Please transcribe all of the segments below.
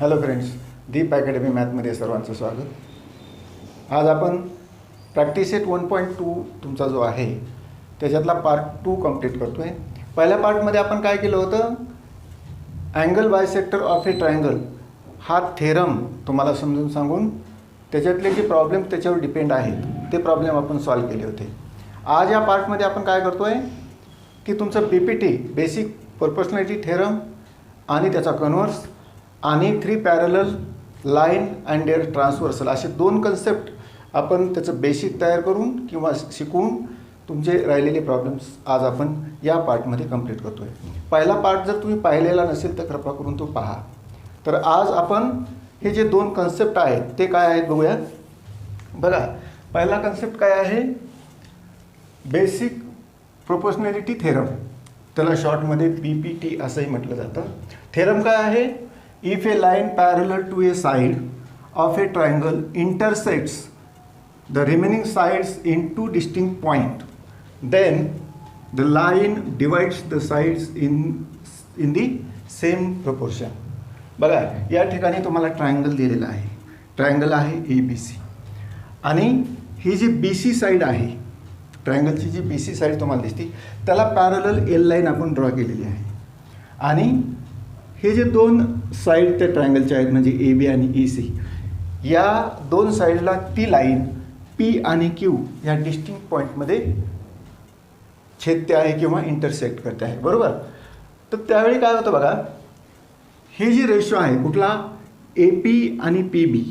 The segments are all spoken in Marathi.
हॅलो फ्रेंड्स, दीप अकॅडमी मॅथमध्ये सर्वांचं स्वागत. आज आपण प्रॅक्टिस सेट 1.2 तुमचा जो आहे त्याच्यातला पार्ट 2 कंप्लीट करतो आहे. पहिल्या पार्टमध्ये आपण काय केलं होतं, angle bisector of a triangle हा थेरम तुम्हाला समजून सांगून त्याच्यातले जे प्रॉब्लेम त्याच्यावर डिपेंड आहेत ते प्रॉब्लेम आपण सॉल्व केले होते. आज या पार्टमध्ये आपण काय करतो आहे की तुमचं PPT बेसिक प्रोपोर्शनॅलिटी थेरम आणि त्याचा कन्व्हर्स आणि 3 parallel line and their transversal असे 2 कन्सेप्ट आपण त्याचं बेसिक तयार करून किंवा शिकवून तुमचे राहिलेले प्रॉब्लेम्स आज आपण या पार्टमध्ये कंप्लीट करतो आहे. पहिला पार्ट जर तुम्ही पाहिलेला नसेल तर कृपा करून तो पहा. तर आज आपण हे जे 2 कन्सेप्ट आहेत ते काय आहेत बघूया. बघा, पहिला कन्सेप्ट काय आहे, बेसिक प्रोपोर्शनॅलिटी थेरम, त्याला शॉर्टमध्ये PPT असंही म्हटलं जातं. थेरम काय आहे, if a line parallel to a side of a triangle intersects the remaining sides in 2 distinct points, then the line divides the sides in the same proportion. बघा, या ठिकाणी तुम्हाला ट्रायंगल दिलेला आहे. ट्रायंगल आहे ABC आणि ही जी BC साईड आहे, ट्रायंगलची जी BC साईड तुम्हाला दिसते त्याला पॅरलल L लाईन आपण ड्रॉ केलेली आहे. आणि हे जे 2 साईड त्या ट्रायंगलचे आहेत म्हणजे AB आणि EC, या 2 साईडला ती लाईन P आणि Q या डिस्टिंक्ट पॉईंटमध्ये छेदते आहे किंवा इंटरसेक्ट करते आहे, बरोबर. तर त्यावेळी काय होतं बघा, हे जी रेशो आहे कुठला, AP आणि PB,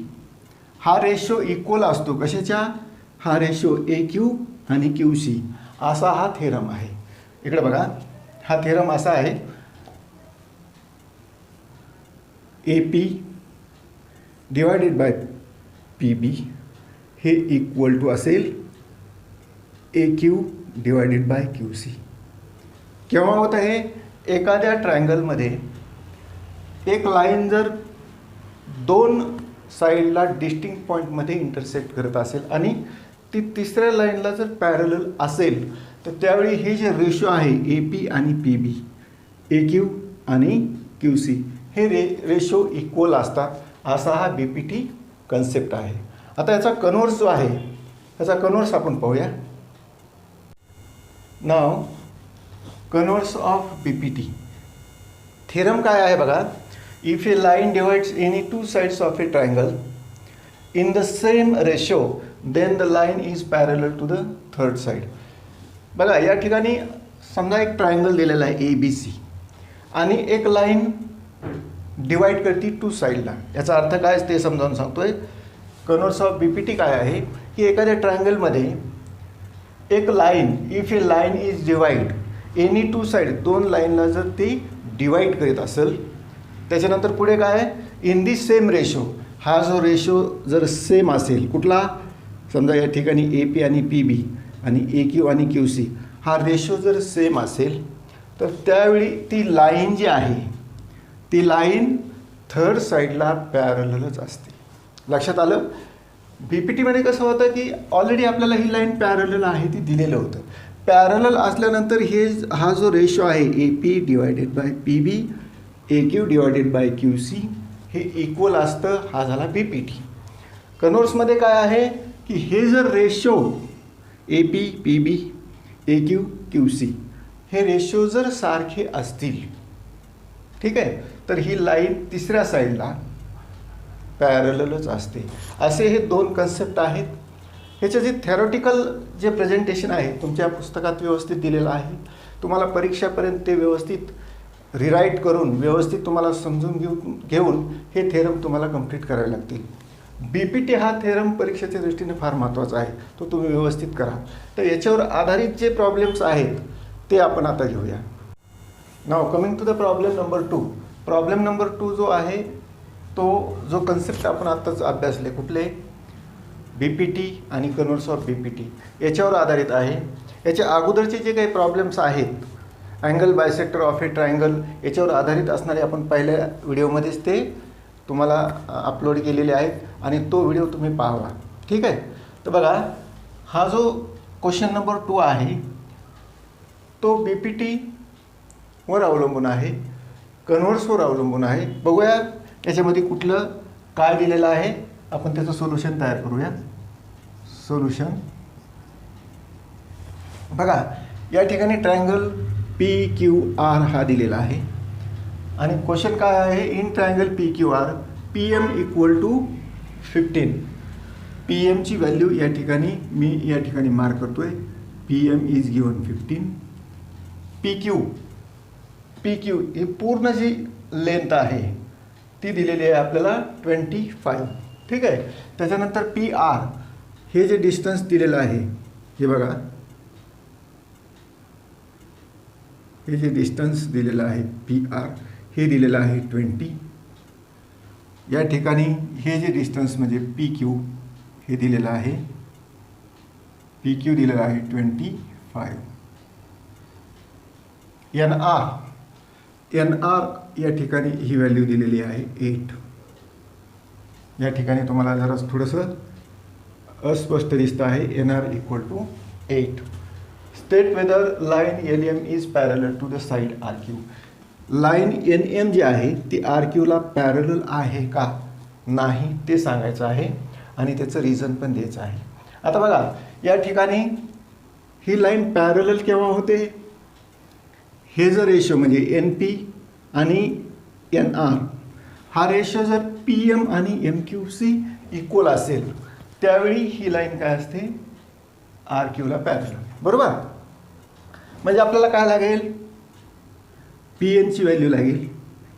हा रेशो इक्वल असतो कशाच्या, हा रेशो AQ आणि QC असा हा थेरम आहे. इकडे बघा, हा थेरम असा आहे, AP डिवायडेड बाय PB हे इक्वल टू असेल AQ डिवायडेड बाय QC. केव्हा होतं हे, एखाद्या ट्रायंगलमध्ये एक लाईन जर 2 साईडला डिस्टिंक्ट पॉईंटमध्ये इंटरसेक्ट करत असेल आणि ती तिसऱ्या लाईनला जर पॅरलल असेल तर त्यावेळी हे जे रेशो आहे AP आणि PB, AQ आणि QC हे रेशो इक्वल असतात, असा हा BPT कन्सेप्ट आहे. आता याचा कन्व्हर्स जो आहे याचा कन्व्हर्स आपण पाहूया. नाव कन्व्हर्स ऑफ BPT थेरम काय आहे बघा, if a line divides any 2 sides of a triangle in the same ratio then the line is parallel to the third side. बघा, या ठिकाणी समजा एक ट्रायंगल दिलेला आहे ABC आणि एक लाईन डिवाइड करते 2 साईडला. याचा अर्थ काय ते समजावून सांगतोय. कन्व्हर्स ऑफ BPT काय आहे की एखाद्या ट्रायंगलमध्ये एक line, if a line is divide any 2 side, 2 लाईनला जर ती डिवाइड करीत असेल, त्याच्यानंतर पुढे काय, इन दी सेम रेशो, हा जो रेशो जर सेम असेल कुठला, समजा या ठिकाणी AP आणि PB आणि AQ आणि QC हा रेशो जर सेम असेल तर त्यावेळी ती लाईन जी आहे ती लाईन थर्ड साईडला पॅरललच असते. लक्षात आलं. BPTमध्ये कसं होतं की ऑलरेडी आपल्याला ही लाईन पॅरलल आहे ती दिलेलं होतं. पॅरलल असल्यानंतर हा जो रेशो आहे AP divided by PB, AQ divided by QC हे इक्वल असतं, हा झाला BPT. कन्व्हर्समध्ये काय आहे की हे जर ratio AP, PB, AQ, QC हे रेशो जर सारखे असतील, ठीक आहे, तर ही लाईन तिसऱ्या साईडला पॅरललच असते. असे हे 2 कन्सेप्ट आहेत. ह्याचे जे थेरॉटिकल जे प्रेझेंटेशन आहे तुमच्या पुस्तकात व्यवस्थित दिलेलं आहे. तुम्हाला परीक्षापर्यंत ते व्यवस्थित रिराईट करून व्यवस्थित तुम्हाला समजून घेऊन हे थेरम तुम्हाला कंप्लीट करावे लागतील. BPT हा थेरम परीक्षेच्या दृष्टीने फार महत्त्वाचा आहे, तो तुम्ही व्यवस्थित करा. तर याच्यावर आधारित जे प्रॉब्लेम्स आहेत ते आपण आता घेऊया. नाव coming to the problem number 2. Problem number 2 जो आहे तो जो कन्सेप्ट आपण आत्ताच अभ्यासले, कुठले, BPT आणि कन्व्हर्स ऑफ BPT याच्यावर आधारित आहे. याच्या अगोदरचे जे काही प्रॉब्लेम्स आहेत, angle bisector of a triangle याच्यावर आधारित असणारे आपण पहिल्या व्हिडिओमध्येच ते तुम्हाला अपलोड केलेले आहेत आणि तो व्हिडिओ तुम्ही पाहावा, ठीक आहे. तर बघा, हा जो क्वेश्चन नंबर 2 आहे तो BPT वर अवलंबून आहे, कन्व्हर्सवर अवलंबून आहे. बघूया याच्यामध्ये कुठलं काय दिलेलं आहे, आपण त्याचं सोल्युशन तयार करूया. सोल्युशन बघा, या ठिकाणी ट्रायंगल PQR हा दिलेला आहे आणि क्वेश्चन काय आहे, in triangle PQR PM equal to 15. PM ची व्हॅल्यू या ठिकाणी मी या ठिकाणी मार्क करतोय. PM is given 15. PQ ही पूर्ण जी लेंथ आहे ती दिलेली आहे आपल्याला 25. ठीक आहे. त्याच्यानंतर PR हे जे डिस्टन्स दिलेलं आहे, हे बघा, हे जे डिस्टन्स दिलेलं आहे PR हे दिलेलं आहे 20. या ठिकाणी हे जे डिस्टन्स म्हणजे PQ हे दिलेलं आहे, PQ दिलेलं आहे 25. NR या ठिकाणी ही व्हॅल्यू दिलेली आहे 8. या ठिकाणी तुम्हाला जरा थोडंसं अस्पष्ट दिसतं आहे. NR equal to 8. State whether line LM is parallel to the side RQ. Line NM जी आहे ती RQला पॅरलल आहे का नाही ते सांगायचं आहे आणि त्याचं रिझन पण द्यायचं आहे. आता बघा, या ठिकाणी ही लाईन पॅरलल केव्हा होते, हे जर रेशो म्हणजे NP आणि NR हा रेशो जर PM आणि MQC इक्वल असेल त्यावेळी ही लाईन काय असते, RQला पॅरलल. बरोबर. म्हणजे आपल्याला काय लागेल, PN ची व्हॅल्यू लागेल,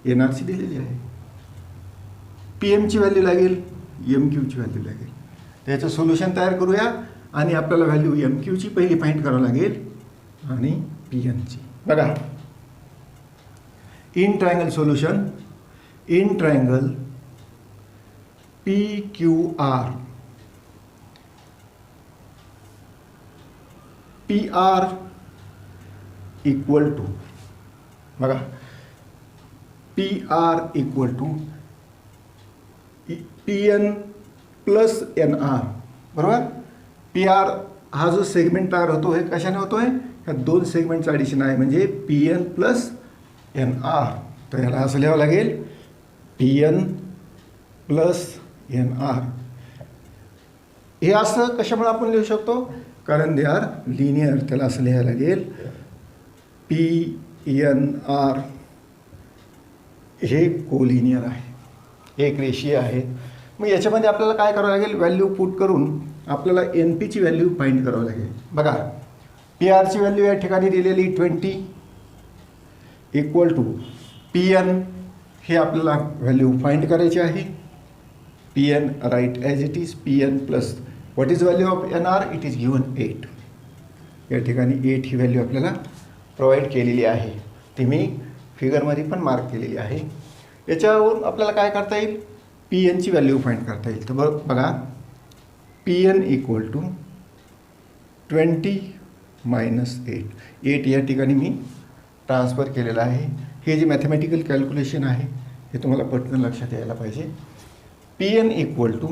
NRची दिलेली आहे, PM ची व्हॅल्यू लागेल, MQ ची व्हॅल्यू लागेल. त्याचं सोल्युशन तयार करूया आणि आपल्याला व्हॅल्यू MQ ची पहिली फाइंड करावं लागेल आणि PN ची. बघा, in triangle solution, in triangle PQR PR equal to, बघा, PR equal to PN plus NR. बरोबर. PR हा जो सेगमेंट तयार होतो आहे कशाने होतो आहे, ह्या दोन सेगमेंटचं ॲडिशन आहे म्हणजे PN प्लस NR. तर याला असं लिहावं लागेल PN प्लस NR. हे असं कशामुळे आपण लिहू शकतो, कारण दे आर लिनियर. त्याला असं लिहायला लागेल PNR हे कोलिनियर आहे, एक रेषीय आहेत. मग याच्यामध्ये आपल्याला काय करावं लागेल, व्हॅल्यू पुट करून आपल्याला NP ची व्हॅल्यू फाइंड करावं लागेल. बघा, PR ची व्हॅल्यू या ठिकाणी दिलेली 20 इक्वल टू PN हे आपल्याला व्हॅल्यू फाइंड करायची आहे. PN right as it is, PN plus what is value of NR, it is given 8. या ठिकाणी 8 ही व्हॅल्यू आपल्याला प्रोव्हाइड केलेली आहे, ती मी फिगरमध्ये पण मार्क केलेली आहे. याच्यावरून आपल्याला काय करता येईल, PN ची व्हॅल्यू फाइंड करता येईल. तर बघा, PN इक्वल टू 20 मायनस 8 या ठिकाणी मी ट्रान्सफर केलेलं आहे. हे जे मॅथमॅटिकल कॅल्क्युलेशन आहे हे तुम्हाला पटकन लक्षात यायला पाहिजे. PN equal to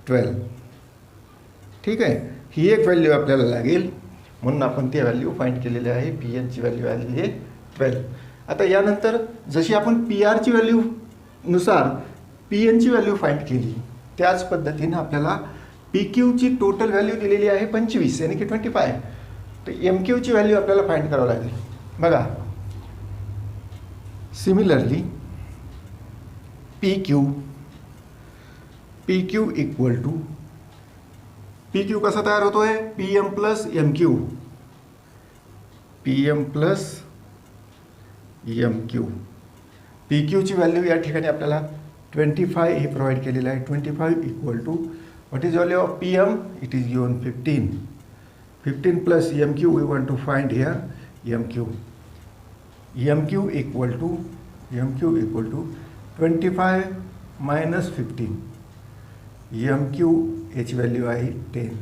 12. ठीक आहे. ही एक व्हॅल्यू आपल्याला लागेल म्हणून आपण ती व्हॅल्यू फाइंड केलेली आहे. PN ची व्हॅल्यू आलेली आहे 12. आता यानंतर जशी आपण PR ची व्हॅल्यू नुसार PN ची व्हॅल्यू फाइंड केली त्याच पद्धतीनं आपल्याला PQ ची टोटल व्हॅल्यू दिलेली आहे 25 यानी की 25. तर MQ ची व्हॅल्यू आपल्याला फाइंड करावं लागेल. बघा, similarly PQ equal to, PQ कसा तयार होतो आहे, PM plus MQ, PM plus MQ. PQ ची व्हॅल्यू या ठिकाणी आपल्याला 25 हे प्रोव्हाइड केलेलं आहे. 25 equal to what is value of PM, it is given 15. 15 plus MQ we want to find here MQ equal to 25 minus 15. MQ याची व्हॅल्यू आहे 10.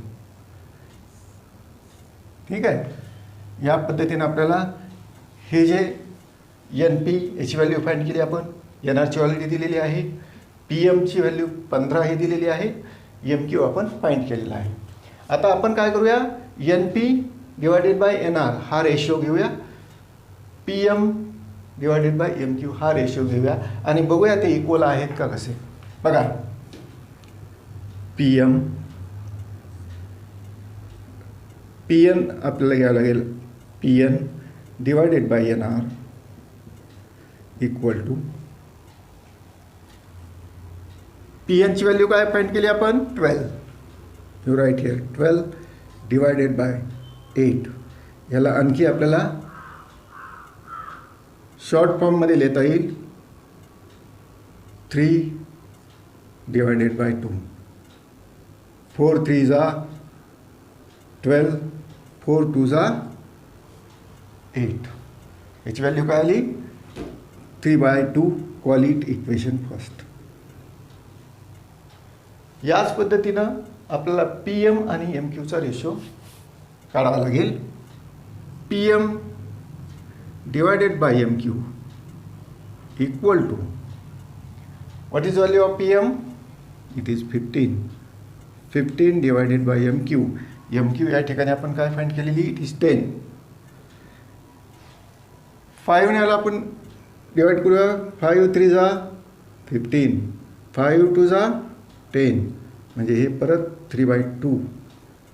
ठीक आहे. या पद्धतीने आपल्याला हे जे NP याची व्हॅल्यू फाइंड केली आपण, NR ची ऑलरेडी दिलेली आहे, PM ची व्हॅल्यू 15 ही दिलेली आहे, MQ आपण फाइंड केलेला आहे. आता आपण काय करूया, NP डिवायडेड बाय NR हा रेशो घेऊया. PM divided by M Q हा रेशो घेऊया आणि बघूया ते इक्वल आहेत का कसे. बघा पी एन आपल्याला घ्यावं लागेल P N divided by N R equal to P एनची व्हॅल्यू काय फाइंड केली आपण 12. You write here 12 divided by 8. ह्याला आणखी आपल्याला शॉर्ट फॉर्ममध्ये लिहिता येईल 3 डिवायडेड बाय 2. 4 3 जा 12, 4 2 जा 8. याची व्हॅल्यू काय आली 3/2. Call it equation first. याच पद्धतीनं आपल्याला पी एम आणि एम क्यूचा रेशो काढावा लागेल. P M divided by M Q equal to what is value of P M. It is 15. 15 divided by M Q. M Q या ठिकाणी आपण काय फाइंड केलेली इट इज 10. 5 ने आपण डिवाइड करूया. 5 3 जा 15, 5 2 जा 10 म्हणजे हे परत 3/2.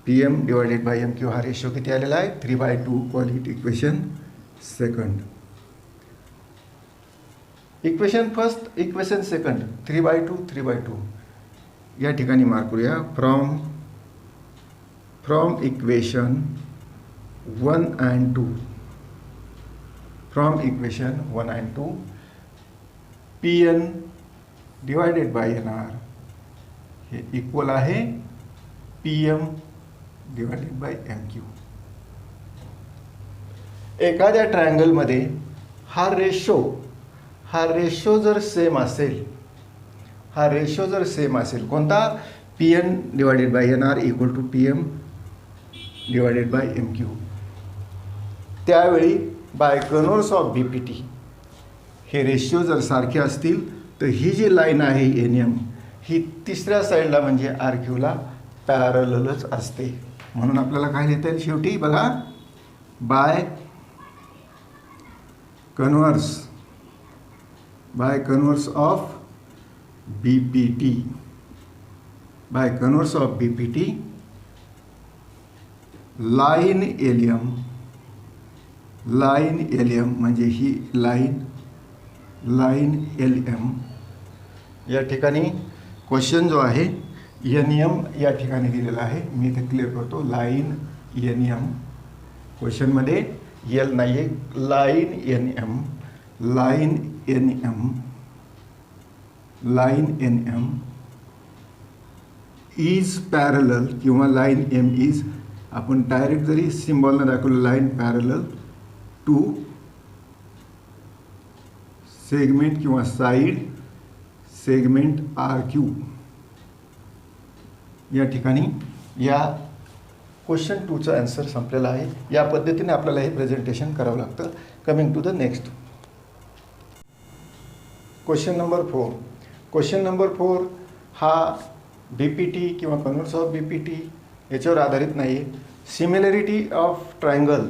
P M divided by M Q हा रेशो किती आलेला आहे 3/2. Call it equation second. Equation first equation second 3/2 3/2 या ठिकाणी मार्क करूया. From equation 1 and 2. From equation 1 and 2 P N divided by N R हे इक्वल आहे P M divided by M Q. एखाद्या ट्रायंगलमध्ये हा रेशो जर सेम असेल कोणता P N divided by N R equal to P M divided by M Q, त्यावेळी by converse of B P T हे रेशिओ जर सारखे असतील तर ही जी लाईन आहे एन एम ही तिसऱ्या साईडला म्हणजे आर क्यूला पॅरललच असते. म्हणून आपल्याला काय लिहिता येईल शेवटी बघा by converse of B P T line L M म्हणजे ही लाईन एल एम या ठिकाणी क्वेश्चन जो आहे एन एम या ठिकाणी दिलेला आहे. मी इथे क्लिअर करतो. लाईन एन एम क्वेश्चनमध्ये एल नाही आहे. Line N M is parallel किंवा लाईन एम इज आपण डायरेक्ट जरी सिम्बॉलनं दाखवलं लाईन पॅरलल टू सेगमेंट किंवा साईड सेगमेंट आर क्यू. या ठिकाणी या क्वेश्चन 2चा आन्सर संपलेला आहे. या पद्धतीने आपल्याला हे प्रेझेंटेशन करावं लागतं. Coming to the next question number 4 हा बी पी टी किंवा converse of B P T याच्यावर आधारित नाही आहे. सिमिलॅरिटी ऑफ ट्रायंगल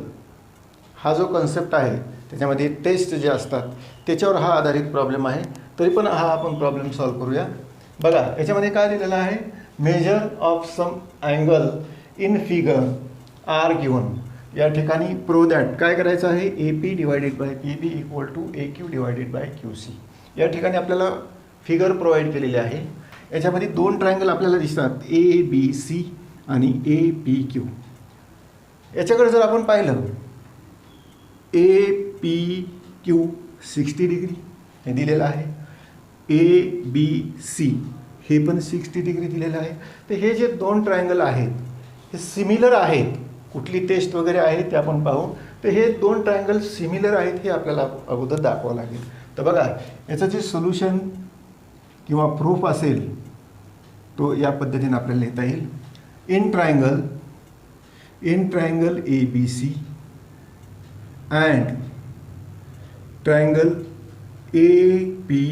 हा जो कन्सेप्ट आहे त्याच्यामध्ये टेस्ट जे असतात त्याच्यावर हा आधारित प्रॉब्लेम आहे. तरी पण हा आपण प्रॉब्लेम सॉल्व करूया. बघा याच्यामध्ये काय दिलेलं आहे measure of some angle in figure are given. या ठिकाणी प्रो दॅट काय करायचं आहे A P divided by P B equal to A Q divided by Q C. या ठिकाणी आपल्याला फिगर प्रोव्हाइड केलेली आहे. याच्यामध्ये 2 ट्रायंगल आपल्याला दिसतात ए बी सी आणि ए पी क्यू. याच्याकडे जर आपण पाहिलं ए पी क्यू 60 डिग्री हे दिलेलं आहे. ए बी सी हे पण 60 डिग्री दिलेलं आहे. तर हे जे 2 ट्रायंगल आहेत हे सिमिलर आहेत. कुठली टेस्ट वगैरे आहे ते आपण पाहू. तर हे 2 ट्रायंगल सिमिलर आहेत हे आपल्याला अगोदर दाखवावं लागेल. तर बघा याचं जे सोल्युशन किंवा प्रूफ असेल तो या पद्धतीने आपल्याला लिहिता येईल. In triangle A B C and triangle A P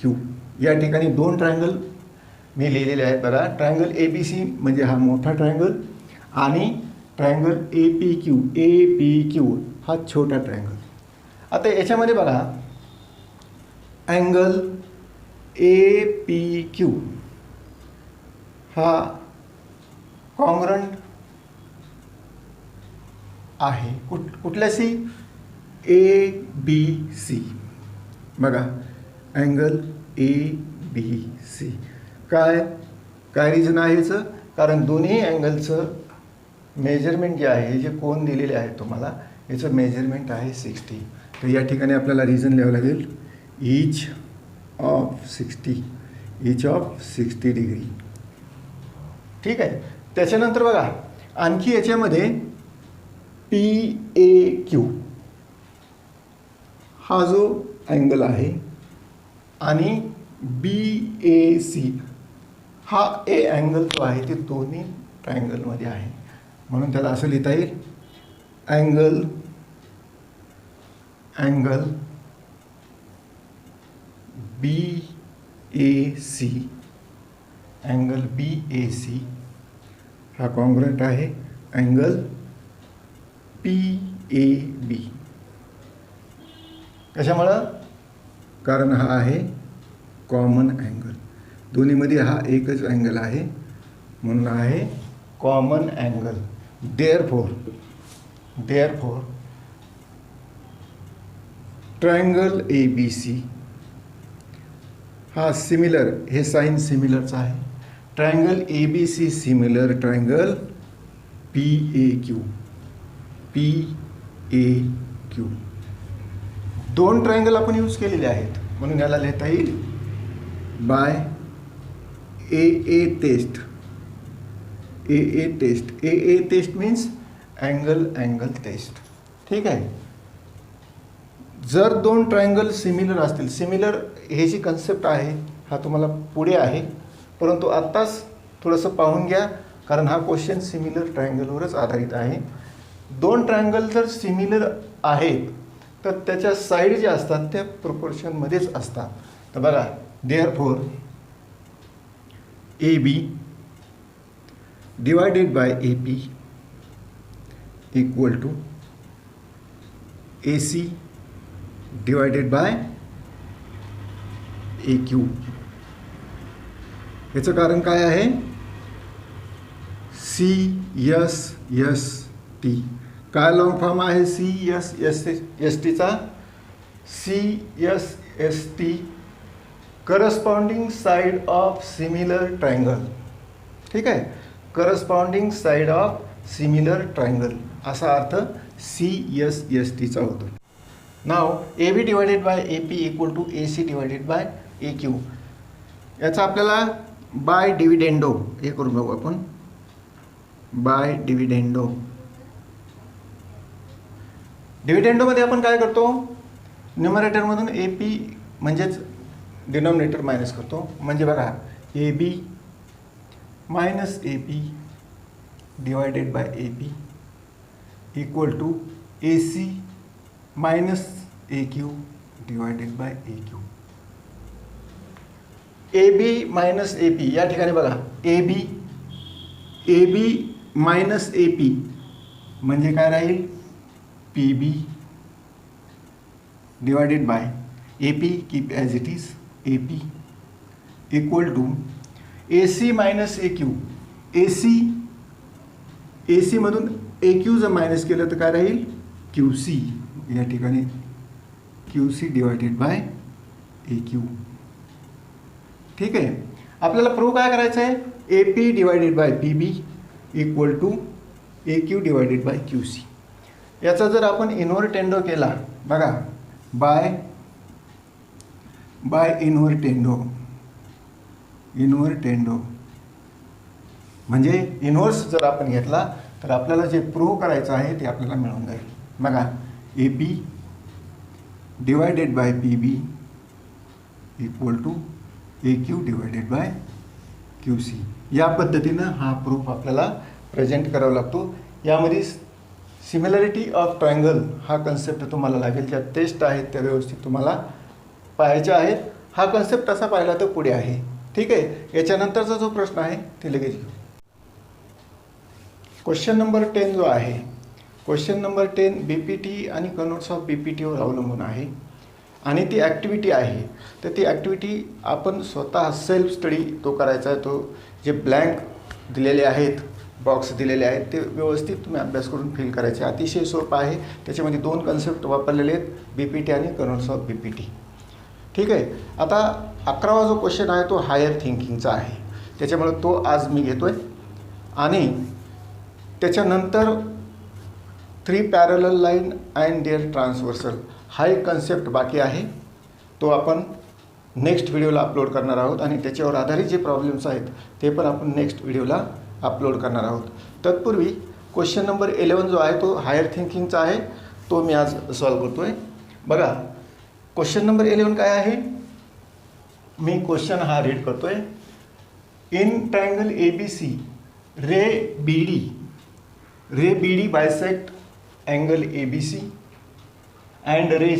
Q. या ठिकाणी 2 ट्रायंगल मी लिहिलेले आहेत. बघा ट्रायंगल ए बी सी म्हणजे हा मोठा ट्रायंगल आणि ट्रायंगल ए पी क्यू हा छोटा ट्रायंगल. आता याच्यामध्ये बघा अँगल APQ हा कॉन्ग्रंट आहे कुठल्याशी ABC. बघा अँगल ABC काय रिझन आहे याचं, कारण दोन्ही अँगलचं मेजरमेंट जे आहे, जे कोन दिलेले आहे तुम्हाला, याचं मेजरमेंट आहे 60. तर या ठिकाणी आपल्याला रिझन लिहावं लागेल ईच ऑफ 60 डिग्री. ठीक आहे. त्याच्यानंतर बघा आणखी याच्यामध्ये PAQ हा जो अँगल आहे आणि BAC हा A अँगल जो आहे ते दोन्ही ट्रायंगलमध्ये आहे, म्हणून त्याला असं लिहिता येईल अँगल BAC हा कॉन्ग्रंट आहे अँगल PAB. कशामुळं? कारण हा आहे कॉमन अँगल, दोन्हीमध्ये हा एकच अँगल आहे म्हणून आहे common angle. Therefore triangle ABC हा सिमिलर, हे साइन सिमिलरचं आहे. Triangle ABC similar triangle PAQ. दोन ट्रायंगल आपण यूज केलेले आहेत म्हणून याला लिहिता येईल by AA test means angle test. ठीक आहे. जर दोन ट्रायंगल सिमिलर असतील, सिमिलर हे जी कन्सेप्ट आहे हा तुम्हाला पुढे आहे, परंतु आत्ताच थोडंसं पाहून घ्या कारण हा क्वेश्चन सिमिलर ट्रायंगलवरच आधारित आहे. दोन ट्रायंगल जर सिमिलर आहेत तर त्याच्या साईड ज्या असतात त्या प्रोपोर्शनमध्येच असतात. तर बघा therefore AB divided by AP equal to AC divided by AQ. याचं कारण काय आहे? CSST. काय लॉंग फॉर्म आहे CSSTचा? CSST corresponding side of similar triangle. ठीक आहे. Corresponding side of similar triangle असा अर्थ CSSTचा होतो. नाव AB divided by AP equal to AC divided by AQ. याचा आपल्याला बाय डिव्हिडेंडो हे करून बघू आपण. बाय डिव्हिडेंडोमध्ये आपण काय करतो? न्युमरेटरमधून AP म्हणजेच डिनॉमिनेटर मायनस करतो. म्हणजे बघा AB minus AP divided by AP equal to AC minus AQ divided by AQ. AB minus AP या ठिकाणी बघा AB मायनस AP म्हणजे काय राहील? PB divided by AP keep as it is AP equal to AC minus AQ. AC मधून AQ जर मायनस केलं तर काय राहील? QC. या ठिकाणी QC डिवायडेड बाय AQ. ठीक आहे. आपल्याला प्रूव्ह काय करायचं आहे? AP divided by PB equal to AQ divided by QC. याचा जर आपण इन्व्हर्टेंडो केला बघा बाय इन्व्हर्टेंडो म्हणजे इन्व्हर्स जर आपण घेतला तर आपल्याला जे प्रूव्ह करायचं आहे ते आपल्याला मिळून जाईल. बघा AP divided by PB equal to AQ divided by QC. या पद्धतीनं हा प्रूफ आपल्याला प्रेझेंट करावा लागतो. यामध्ये सिमिलॅरिटी ऑफ ट्रायंगल हा कन्सेप्ट तुम्हाला लागेल. ज्या टेस्ट आहेत त्या व्यवस्थित तुम्हाला पाहायच्या आहेत. हा कन्सेप्ट असा पाहिला तर पुढे आहे. ठीक आहे. याच्यानंतरचा जो प्रश्न आहे ते लगेच घेऊ. क्वेश्चन नंबर 10 जो आहे क्वेश्चन नंबर 10 BPT आणि कन्वर्ट्स ऑफ BPTवर अवलंबून आहे आणि ती ॲक्टिव्हिटी आहे. तर ती ॲक्टिव्हिटी आपण स्वतः सेल्फ स्टडी तो करायचा आहे. तो जे ब्लँक दिलेले आहेत, बॉक्स दिलेले आहेत, ते व्यवस्थित तुम्ही अभ्यास करून फिल करायचे. अतिशय सोपं आहे. त्याच्यामध्ये 2 कन्सेप्ट वापरलेले आहेत, BPT आणि कन्वर्ट्स ऑफ BPT. ठीक आहे. आता 11वा जो क्वेश्चन आहे तो हायर थिंकिंगचा आहे. त्याच्यामुळे तो आज मी घेतो आहे. आणि त्याच्यानंतर 3 parallel line and their transversal हा एक कन्सेप्ट बाकी आहे. तो आपण नेक्स्ट व्हिडिओला अपलोड करणार आहोत आणि त्याच्यावर आधारित जे प्रॉब्लेम्स आहेत ते पण आपण नेक्स्ट व्हिडिओला अपलोड करणार आहोत. तत्पूर्वी क्वेश्चन नंबर 11 जो आहे तो हायर थिंकिंगचा आहे. तो मी आज सॉल्व करतो आहे. बघा क्वेश्चन नंबर 11 काय आहे. मी क्वेश्चन हा रीड करतो आहे. In triangle ABC ray BD bisect angle ABC and ray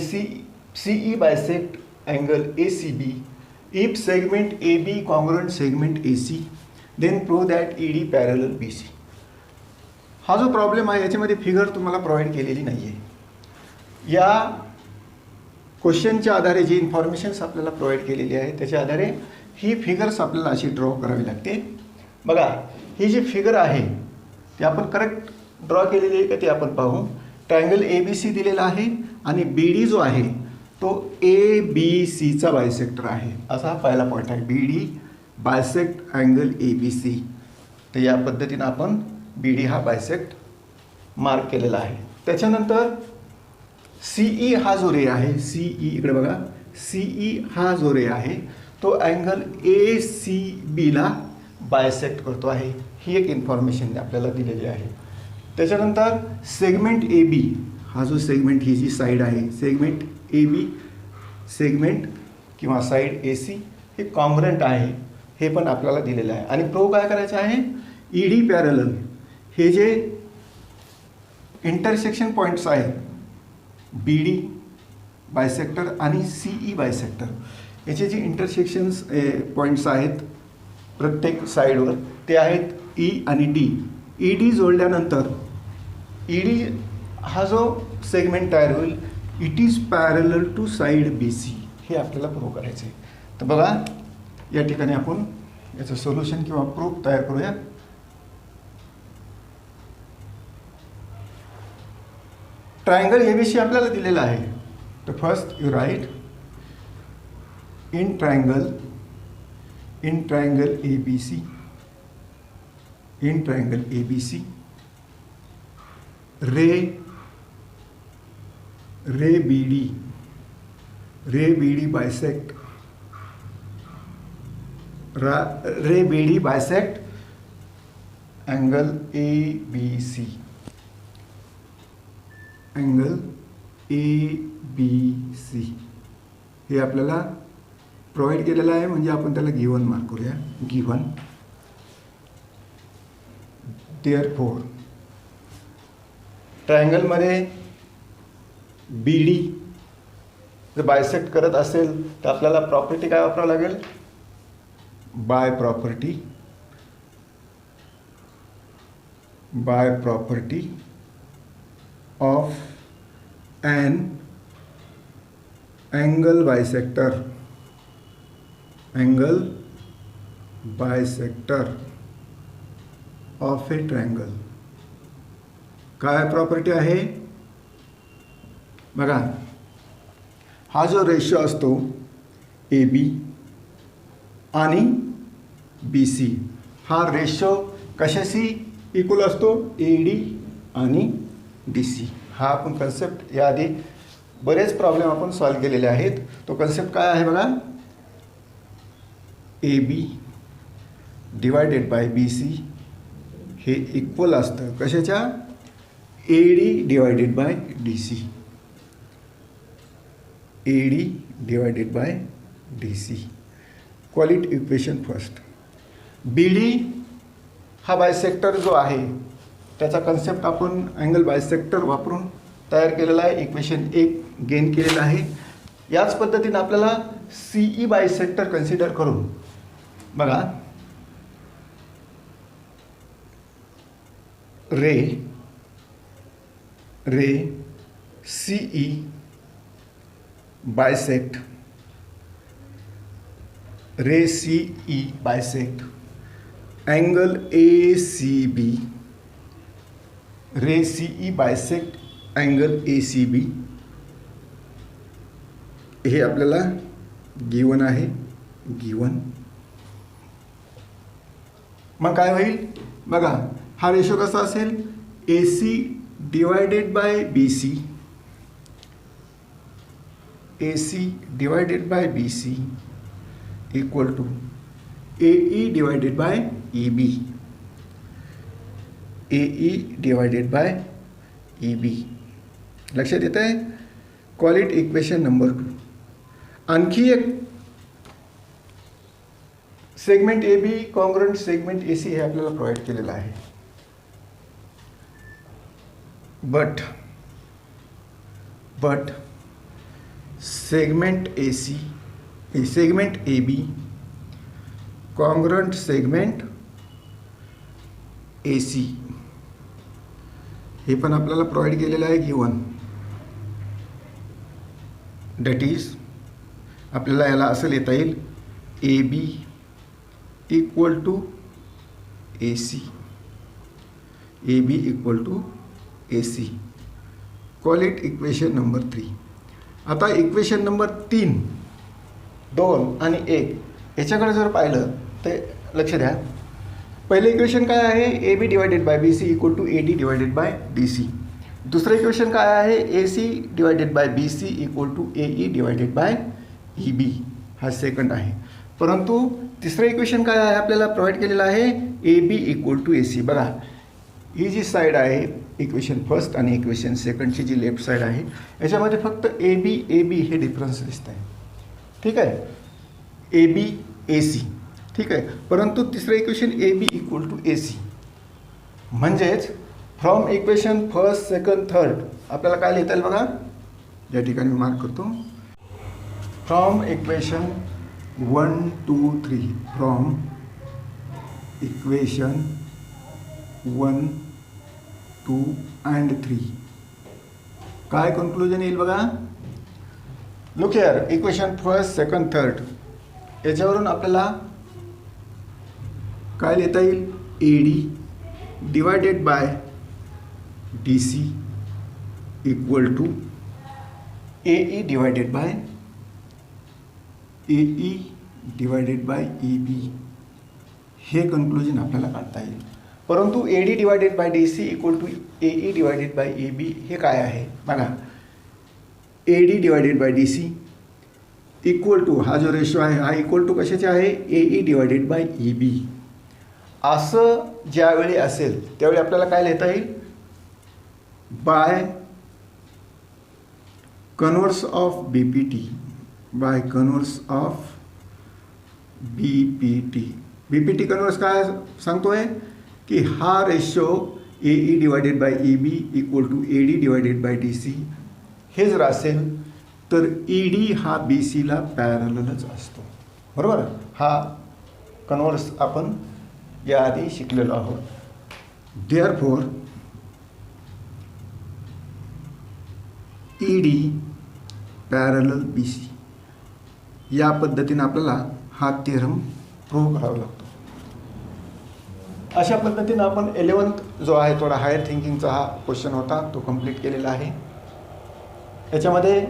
CE bisect angle ACB. If segment AB congruent segment AC, then prove that ED parallel BC. हा जो प्रॉब्लेम आहे याच्यामध्ये फिगर तुम्हाला प्रोव्हाइड केलेली नाही आहे. या क्वेश्चनच्या आधारे जी इन्फॉर्मेशन्स आपल्याला प्रोव्हाइड केलेली आहे त्याच्या आधारे ही फिगर्स आपल्याला अशी ड्रॉ करावी लागते. बघा ही जी फिगर आहे ती आपण करेक्ट ड्रॉ केलेली आहे का ते आपण पाहू. ट्रायंगल ABC दिलेला आहे आणि BD जो आहे तो ABCचा बायसेक्टर आहे. असा हा पहिला पॉईंट आहे. BD bisect angle ABC. तर या पद्धतीनं आपण BD हा बायसेक्ट मार्क केलेला आहे. त्याच्यानंतर CE हा जो रे आहे, CE इकडे बघा, CE हा जो रे आहे तो अँगल ACBला बायसेक्ट करतो आहे. ही एक इन्फॉर्मेशन आपल्याला दिलेली आहे. त्याच्यानंतर सेगमेंट AB हा जो सेगमेंट ही जी साईड आहे, सेगमेंट AB सेगमेंट किंवा साईड AC हे कॉन्ग्रंट आहे. हे पण आपल्याला दिलेलं आहे. आणि प्रूव्ह काय करायचं आहे. ED पॅरलल हे जे इंटरसेक्शन पॉईंट्स आहेत BD बायसेक्टर आणि CE बायसेक्टर याचे जे इंटरसेक्शन्स पॉईंट्स आहेत प्रत्येक साईडवर ते आहेत E आणि D. ED जोडल्यानंतर ED हा जो सेगमेंट तयार होईल it is parallel to side BC हे आपल्याला प्रूव्ह करायचं आहे. तर बघा या ठिकाणी आपण याचं सोल्युशन किंवा प्रूफ तयार करूया. ट्रायंगल ABC आपल्याला दिलेला आहे. तर first you write in triangle ABC in triangle ABC ray BD bisect ray BD bisect angle ABC हे आपल्याला प्रोव्हाइड केलेलं आहे. म्हणजे आपण त्याला गिवन मार्क करूया. गिवन therefore ट्रायंगलमध्ये BD जर बायसेक्ट करत असेल तर आपल्याला प्रॉपर्टी काय वापरावं लागेल. By property of an angle bisector of a triangle. काय प्रॉपर्टी आहे बघा. हा जो रेशो असतो AB आणि BC हा रेशो कशाशी इक्वल असतो. AD आणि DC. हा आपण कन्सेप्ट याआधी बरेच प्रॉब्लेम आपण सॉल्व केलेले आहेत. तो कन्सेप्ट काय आहे बघा. AB डिवायडेड बाय BC हे इक्वल असतं कशाच्या. AD divided by DC. AD divided by DC. Quality equation first. BD हा बायसेक्टर जो आहे त्याचा कन्सेप्ट आपण अँगल बायसेक्टर वापरून तयार केलेला आहे. इक्वेशन 1 गेन केलेलं आहे. याच पद्धतीने आपल्याला CE बायसेक्टर कन्सिडर करून बघा रे रे CE bisect ray CE bisect angle ACB, ray CE bisect angle ACB, हे आपल्याला गिवन आहे, गिवन. मग काय होईल बघा, हा रेशो कसा असेल, AC divided by BC, AC divided by BC equal to AE divided by EB, AE divided by EB. लक्षात येत आहे. Call it equation number 2. आणखी एक segment AB congruent segment AC हे आपल्याला प्रोव्हाइड केलेलं आहे. But segment AC segment AB congruent segment AC हे पण आपल्याला प्रोव्हाइड केलेलं आहे गिवन. दॅट इज आपल्याला याला असं लिहिता येईल AB equal to AC, AB equal to AC. Call it equation number 3. आता इक्वेशन नंबर 3, 2 आणि 1 याच्याकडे जर पाहिलं तर लक्ष द्या. पहिलं इक्वेशन काय आहे, AB divided by BC equal to AD divided by DC. दुसरं इक्वेशन काय आहे, AC divided by BC equal to AE divided by EB. हा सेकंड आहे. परंतु तिसरं इक्वेशन काय आहे, आपल्याला प्रोव्हाइड केलेलं आहे AB इक्वल टू AC. बघा, ही जी साईड आहे इक्वेशन फर्स्ट आणि इक्वेशन सेकंडची जी लेफ्ट साईड आहे याच्यामध्ये फक्त AB हे डिफरन्स दिसत आहे. ठीक आहे, AB AC. ठीक आहे, परंतु तिसरं equation AB equal to AC म्हणजेच from equation first second third आपल्याला काय लिहिता येईल बघा, या ठिकाणी मी मार्क करतो. From equation 1 2 3, from equation 1 2 and 3 काय कन्क्लुजन येईल बघा. Look here, equation first second third याच्यावरून आपल्याला काय लिहिता येईल, AD divided by DC equal to AE divided by AE divided by EB. हे कन्क्लुजन आपल्याला काढता येईल. परंतु AD divided by DC equal to AE divided by EB हे काय आहे बघा. AD divided by DC equal to हा जो रेशो आहे हा इक्वल टू कशाचे आहे, AE डिवायडेड बाय EB. असं ज्यावेळी असेल त्यावेळी आपल्याला काय लिहिता येईल, by converse of BPT, by converse of BPT. BPT converse काय सांगतोय की हा ratio AE divided by EB equal to AD divided by DC हे जर असेल तर ED हा BCला पॅरललच असतो. बरोबर, हा कन्व्हर्स आपण याआधी शिकलेलो आहोत. देअरफॉर ED पॅरलल BC या पद्धतीने आपल्याला हा थेरम प्रूव्ह करावा लागतो. अशा पद्धतीनं आपण 11th जो आहे थोडा हायर थिंकिंगचा हा क्वेश्चन होता तो कंप्लीट केलेला आहे. याच्यामध्ये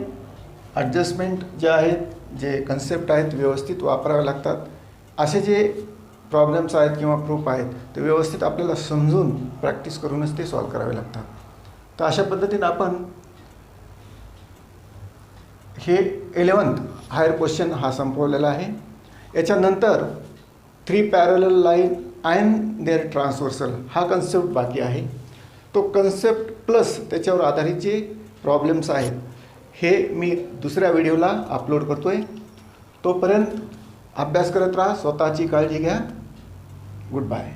ॲडजस्टमेंट जे आहेत, जे कन्सेप्ट आहेत व्यवस्थित वापरावे लागतात. असे जे प्रॉब्लेम्स आहेत किंवा प्रूफ आहेत ते व्यवस्थित आपल्याला समजून प्रॅक्टिस करूनच ते सॉल्व करावे लागतात. तर अशा पद्धतीनं आपण हे 11th हायर क्वेश्चन हा संपवलेला आहे. याच्यानंतर 3 parallel line and their transversal हा कन्सेप्ट बाकी आहे. तो कन्सेप्ट प्लस त्याच्यावर आधारित जे प्रॉब्लेम्स आहेत हे मी दुसऱ्या व्हिडिओला अपलोड करतो आहे. तोपर्यंत अभ्यास करत राहा, स्वतःची काळजी घ्या. Good bye.